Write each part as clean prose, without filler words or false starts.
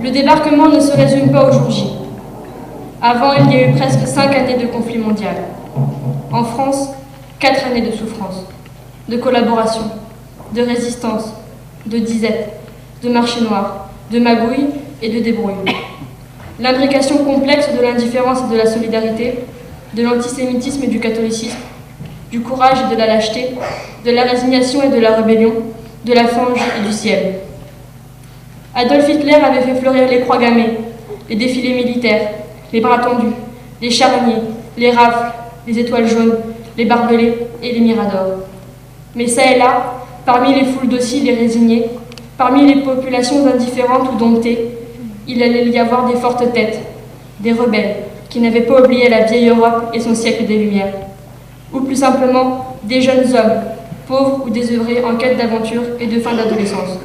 Le débarquement ne se résume pas au jour J. Avant, il y a eu presque 5 années de conflit mondial. En France, 4 années de souffrance, de collaboration, de résistance, de disette, de marché noir, de magouille et de débrouille. L'imbrication complexe de l'indifférence et de la solidarité, de l'antisémitisme et du catholicisme, du courage et de la lâcheté, de la résignation et de la rébellion, de la fange et du ciel. Adolf Hitler avait fait fleurir les croix gammées, les défilés militaires, les bras tendus, les charniers, les rafles, les étoiles jaunes, les barbelés et les miradors. Mais ça et là, parmi les foules dociles et résignées, parmi les populations indifférentes ou domptées, il allait y avoir des fortes têtes, des rebelles qui n'avaient pas oublié la vieille Europe et son siècle des Lumières, ou plus simplement des jeunes hommes, pauvres ou désœuvrés en quête d'aventure et de fin d'adolescence.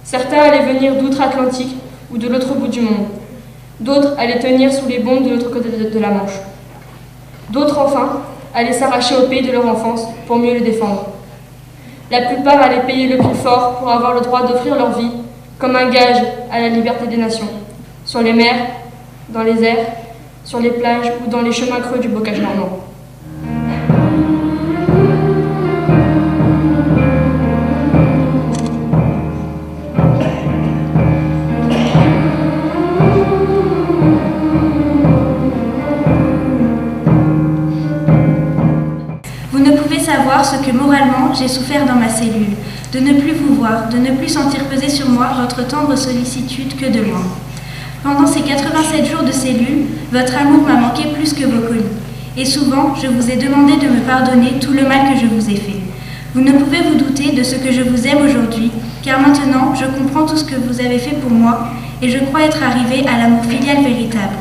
Certains allaient venir d'outre-Atlantique ou de l'autre bout du monde, d'autres allaient tenir sous les bombes de l'autre côté de la Manche. D'autres, enfin, allaient s'arracher au pays de leur enfance pour mieux le défendre. La plupart allaient payer le prix fort pour avoir le droit d'offrir leur vie comme un gage à la liberté des nations, sur les mers, dans les airs, sur les plages ou dans les chemins creux du bocage normand. Vous ne pouvez savoir ce que moralement j'ai souffert dans ma cellule, de ne plus vous voir, de ne plus sentir peser sur moi votre tendre sollicitude que de loin. Pendant ces 87 jours de cellule, votre amour m'a manqué plus que vos colis. Et souvent, je vous ai demandé de me pardonner tout le mal que je vous ai fait. Vous ne pouvez vous douter de ce que je vous aime aujourd'hui, car maintenant, je comprends tout ce que vous avez fait pour moi, et je crois être arrivée à l'amour filial véritable.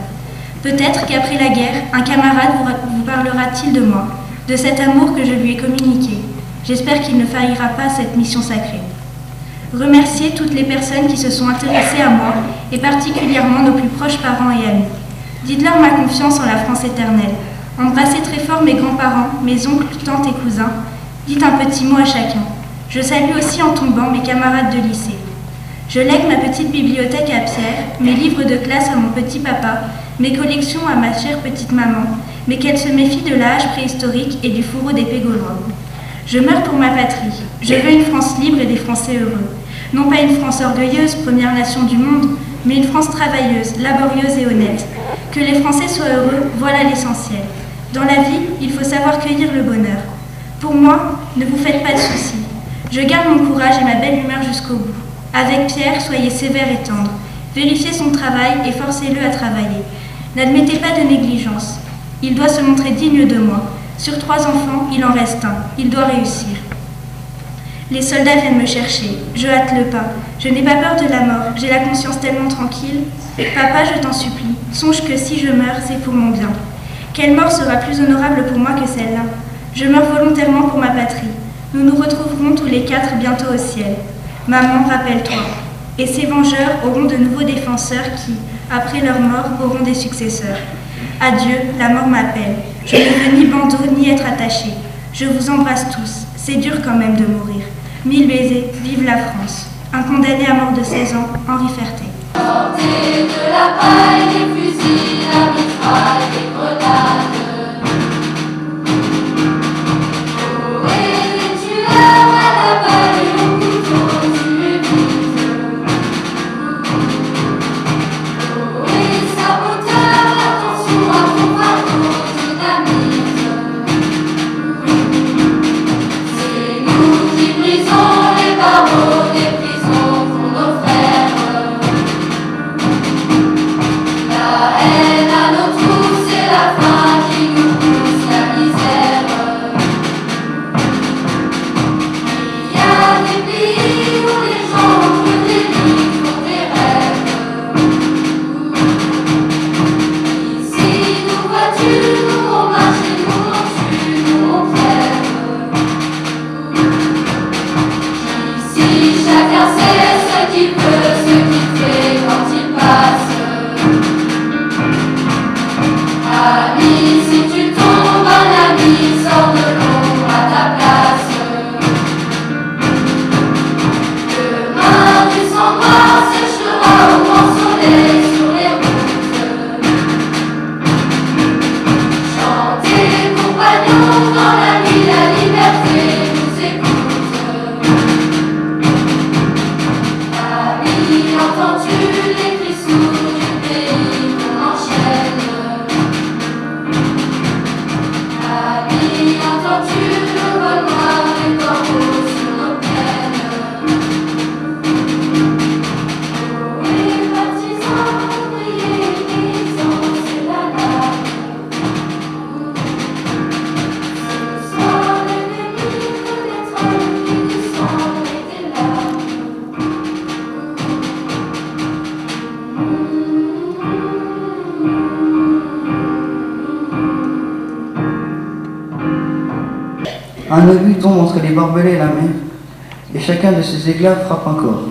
Peut-être qu'après la guerre, un camarade vous parlera-t-il de moi, de cet amour que je lui ai communiqué. J'espère qu'il ne faillira pas cette mission sacrée. Remerciez toutes les personnes qui se sont intéressées à moi, et particulièrement nos plus proches parents et amis. Dites-leur ma confiance en la France éternelle. Embrassez très fort mes grands-parents, mes oncles, tantes et cousins. Dites un petit mot à chacun. Je salue aussi en tombant mes camarades de lycée. Je lègue ma petite bibliothèque à Pierre, mes livres de classe à mon petit papa, mes collections à ma chère petite maman, mais qu'elle se méfie de l'âge préhistorique et du fourreau d'épée gaulois. Je meurs pour ma patrie. Je veux une France libre et des Français heureux. Non pas une France orgueilleuse, première nation du monde, mais une France travailleuse, laborieuse et honnête. Que les Français soient heureux, voilà l'essentiel. Dans la vie, il faut savoir cueillir le bonheur. Pour moi, ne vous faites pas de soucis. Je garde mon courage et ma belle humeur jusqu'au bout. Avec Pierre, soyez sévère et tendre. Vérifiez son travail et forcez-le à travailler. N'admettez pas de négligence. Il doit se montrer digne de moi. Sur 3 enfants, il en reste un. Il doit réussir. Les soldats viennent me chercher. Je hâte le pas. Je n'ai pas peur de la mort. J'ai la conscience tellement tranquille. Papa, je t'en supplie, songe que si je meurs, c'est pour mon bien. Quelle mort sera plus honorable pour moi que celle-là? Je meurs volontairement pour ma patrie. Nous nous retrouverons tous les 4 bientôt au ciel. Maman, rappelle-toi. Et ces vengeurs auront de nouveaux défenseurs qui, après leur mort, auront des successeurs. Adieu, la mort m'appelle. Je ne veux ni bandeau, ni être attaché. Je vous embrasse tous. C'est dur quand même de mourir. 1000 baisers, vive la France. Un condamné à mort de 16 ans, Henri Ferté. Sortez de la paille, des fusils, la mitraille, des grenades. Oh, et les tueurs à la balle et au couteau sur les bouses. Oh, et les saboteurs, attention à vos fardeaux, dynamite. C'est nous qui brisons les barreaux des prisons pour nos frères. La haine à nos trous, c'est la faim. tombent entre les barbelés et la mer, et chacun de ces éclats frappe encore.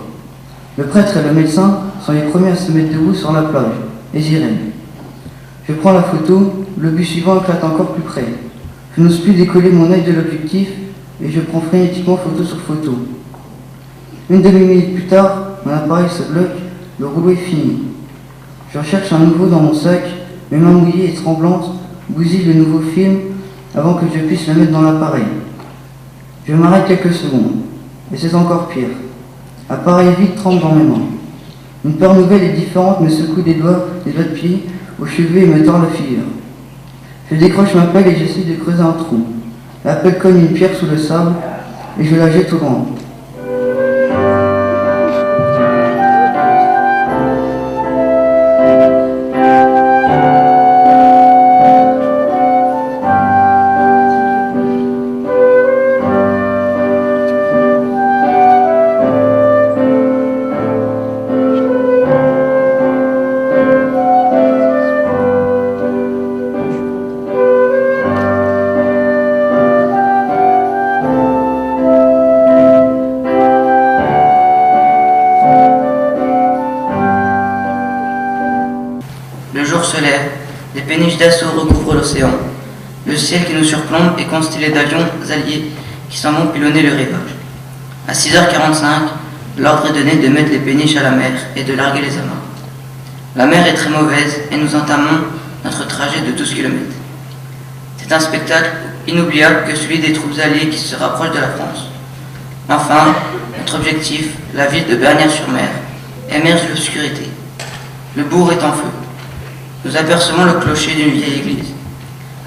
Le prêtre et le médecin sont les premiers à se mettre debout sur la plage, et j'irène. Je prends la photo, le but suivant éclate encore plus près. Je n'ose plus décoller mon œil de l'objectif, et je prends frénétiquement photo sur photo. Une demi-minute plus tard, mon appareil se bloque, le rouleau est fini. Je recherche un nouveau dans mon sac, mes mains mouillées et tremblantes bousillent le nouveau film avant que je puisse le mettre dans l'appareil. Je m'arrête quelques secondes, et c'est encore pire. L'appareil vide tremble dans mes mains. Une peur nouvelle et différente me secoue des doigts de pied aux cheveux et me tord la figure. Je décroche ma pelle et j'essaie de creuser un trou. La pelle cogne une pierre sous le sable et je la jette au loin. Le jour se lève, les péniches d'assaut recouvrent l'océan. Le ciel qui nous surplombe est constellé d'avions alliés qui s'en vont pilonner le rivage. À 6h45, l'ordre est donné de mettre les péniches à la mer et de larguer les amarres. La mer est très mauvaise et nous entamons notre trajet de 12 km. C'est un spectacle inoubliable que celui des troupes alliées qui se rapprochent de la France. Enfin, notre objectif, la ville de Bernières-sur-Mer, émerge de l'obscurité. Le bourg est en feu. Nous apercevons le clocher d'une vieille église.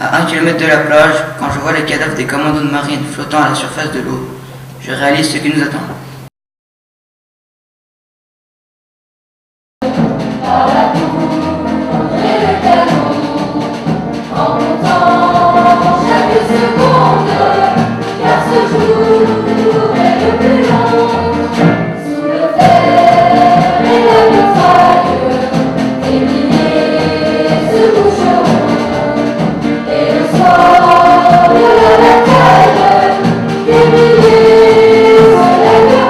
À 1 km de la plage, quand je vois les cadavres des commandos de marine flottant à la surface de l'eau, je réalise ce qui nous attend. Des milliers sur la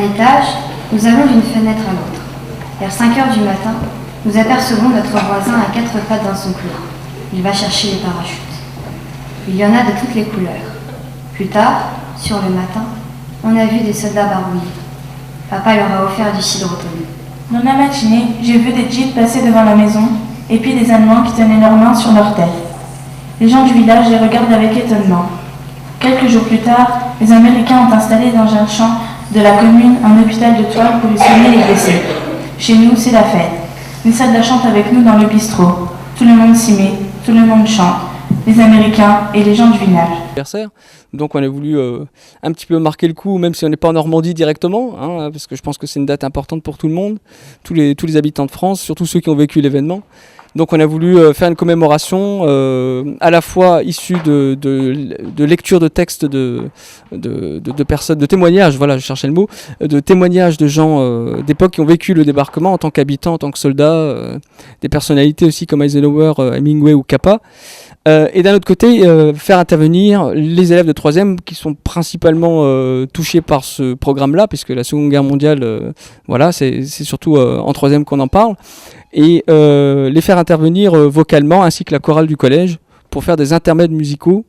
l'étage, nous allons d'une fenêtre à l'autre. Vers 5 heures du matin, nous apercevons notre voisin à 4 pattes dans son clos. Il va chercher les parachutes. Il y en a de toutes les couleurs. Plus tard, sur le matin, on a vu des soldats barbouillés. Papa leur a offert du cidre tonné. Dans la matinée, j'ai vu des jeeps passer devant la maison et puis des Allemands qui tenaient leurs mains sur leur tête. Les gens du village les regardent avec étonnement. Quelques jours plus tard, les Américains ont installé dans un champ de la commune un hôpital de toile pour y soigner les blessés. Chez nous, c'est la fête. Les soldats chantent avec nous dans le bistrot. Tout le monde s'y met, tout le monde chante. Les Américains et les gens du village. Donc on a voulu un petit peu marquer le coup, même si on n'est pas en Normandie directement, hein, parce que je pense que c'est une date importante pour tout le monde, tous les habitants de France, surtout ceux qui ont vécu l'événement. Donc on a voulu faire une commémoration à la fois issue de lecture de textes de personnes, de témoignages, voilà, je cherchais le mot, de témoignages de gens d'époque qui ont vécu le débarquement en tant qu'habitants, en tant que soldats, des personnalités aussi comme Eisenhower, Hemingway ou Capa. Et d'un autre côté, faire intervenir les élèves de 3e qui sont principalement touchés par ce programme-là, puisque la Seconde Guerre mondiale, voilà, c'est surtout en 3e qu'on en parle, et les faire intervenir vocalement, ainsi que la chorale du collège, pour faire des intermèdes musicaux.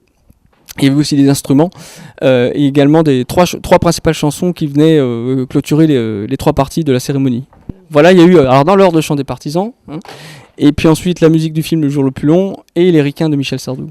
Il y avait aussi des instruments, et également des trois principales chansons qui venaient clôturer les 3 parties de la cérémonie. Voilà, il y a eu, alors dans l'ordre, le chant des partisans, hein, et puis ensuite la musique du film Le jour le plus long et les ricains de Michel Sardou.